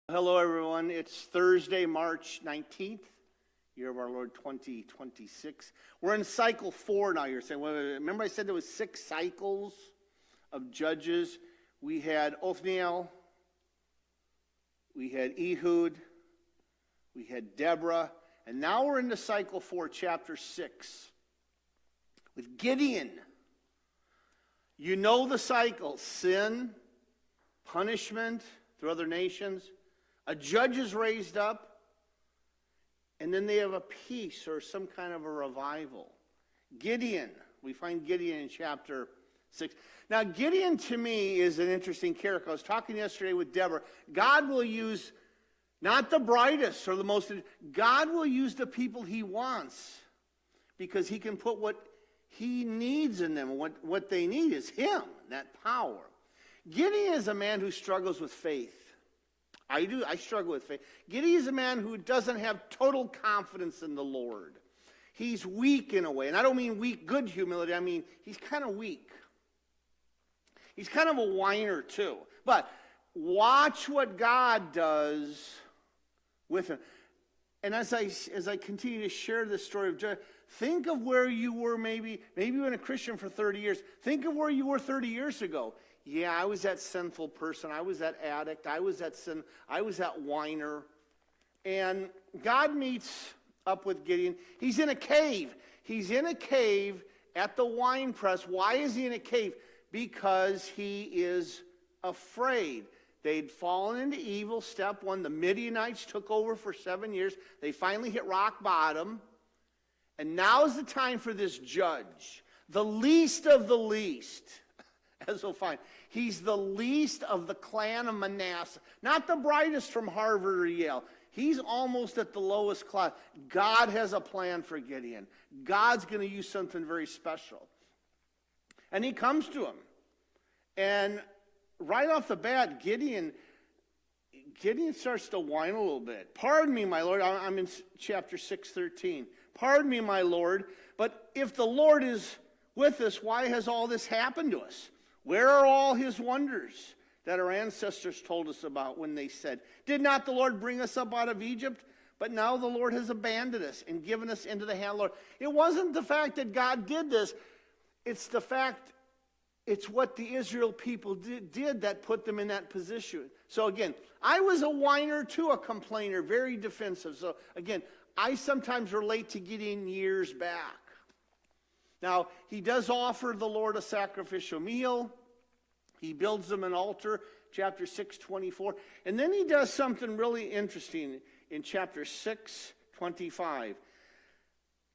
Hello, everyone. It's Thursday, March 19th, year of our Lord 2026. We're in cycle 4 now. You're saying, well, remember I said there was 6 cycles of judges? We had Othniel, we had Ehud, we had Deborah, and now we're into cycle 4, chapter 6, with Gideon. You know the cycle: sin, punishment through other nations. A judge is raised up, and then they have a peace or some kind of a revival. Gideon, we find Gideon in chapter 6. Now, Gideon to me is an interesting character. I was talking yesterday with Deborah. God will use not the brightest or the most, God will use the people he wants because he can put what he needs in them. What they need is him, that power. Gideon is a man who struggles with faith. I struggle with faith. Gideon is a man who doesn't have total confidence in the Lord. He's weak in a way. And I don't mean weak, good humility. I mean, he's kind of weak. He's kind of a whiner too. But watch what God does with him. And as I continue to share this story of Judge, think of where you were maybe you've been a Christian for 30 years. Think of where you were 30 years ago. Yeah, I was that sinful person. I was that addict. I was that whiner. And God meets up with Gideon. He's in a cave. He's in a cave at the wine press. Why is he in a cave? Because he is afraid. They'd fallen into evil, step 1. The Midianites took over for 7 years. They finally hit rock bottom. And now's the time for this judge, the least of the least, as we'll find. He's the least of the clan of Manasseh. Not the brightest from Harvard or Yale. He's almost at the lowest class. God has a plan for Gideon. God's going to use something very special. And he comes to him. And right off the bat, Gideon starts to whine a little bit. Pardon me, my Lord. I'm in chapter 6:13. Pardon me, my Lord. But if the Lord is with us, why has all this happened to us? Where are all his wonders that our ancestors told us about when they said, did not the Lord bring us up out of Egypt? But now the Lord has abandoned us and given us into the hand of the Lord. It wasn't the fact that God did this. It's the fact, it's what the Israel people did that put them in that position. So again, I was a whiner too, a complainer, very defensive. So again, I sometimes relate to Gideon years back. Now, he does offer the Lord a sacrificial meal. He builds them an altar, chapter 6:24. And then he does something really interesting in chapter 6:25.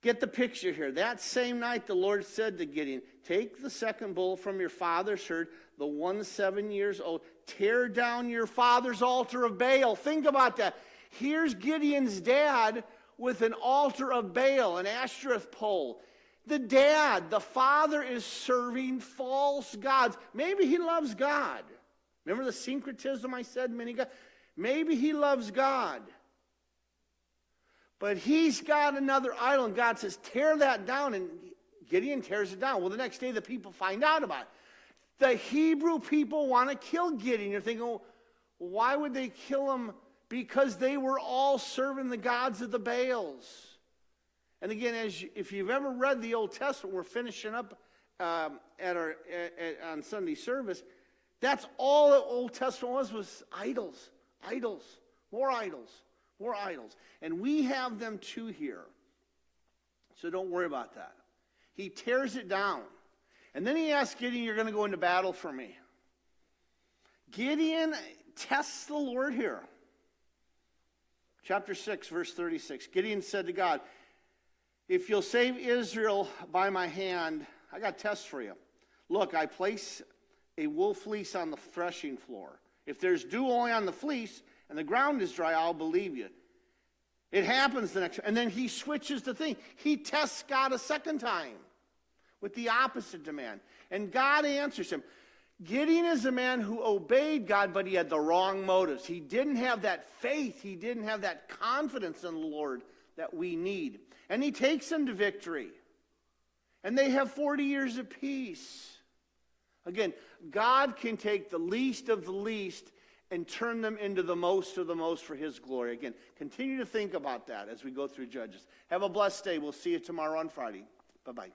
Get the picture here. That same night the Lord said to Gideon, take the second bull from your father's herd, the one 7 years old. Tear down your father's altar of Baal. Think about that. Here's Gideon's dad with an altar of Baal, an Ashtoreth pole. The father is serving false gods. Maybe he loves God. Remember the syncretism I said? Maybe he loves God. But he's got another idol, and God says, tear that down, and Gideon tears it down. Well, the next day the people find out about it. The Hebrew people want to kill Gideon. You're thinking, well, why would they kill him? Because they were all serving the gods of the Baals. And again, if you've ever read the Old Testament, we're finishing up on Sunday service. That's all the Old Testament was idols, more idols. And we have them too here. So don't worry about that. He tears it down. And then he asks Gideon, you're going to go into battle for me. Gideon tests the Lord here. Chapter 6, verse 36. Gideon said to God, if you'll save Israel by my hand, I got a test for you. Look, I place a wool fleece on the threshing floor. If there's dew only on the fleece and the ground is dry, I'll believe you. It happens the next, and then he switches the thing. He tests God a second time with the opposite demand. And God answers him. Gideon is a man who obeyed God, but he had the wrong motives. He didn't have that faith. He didn't have that confidence in the Lord that we need. And he takes them to victory. And they have 40 years of peace. Again, God can take the least of the least and turn them into the most of the most for his glory. Again, continue to think about that as we go through Judges. Have a blessed day. We'll see you tomorrow on Friday. Bye-bye.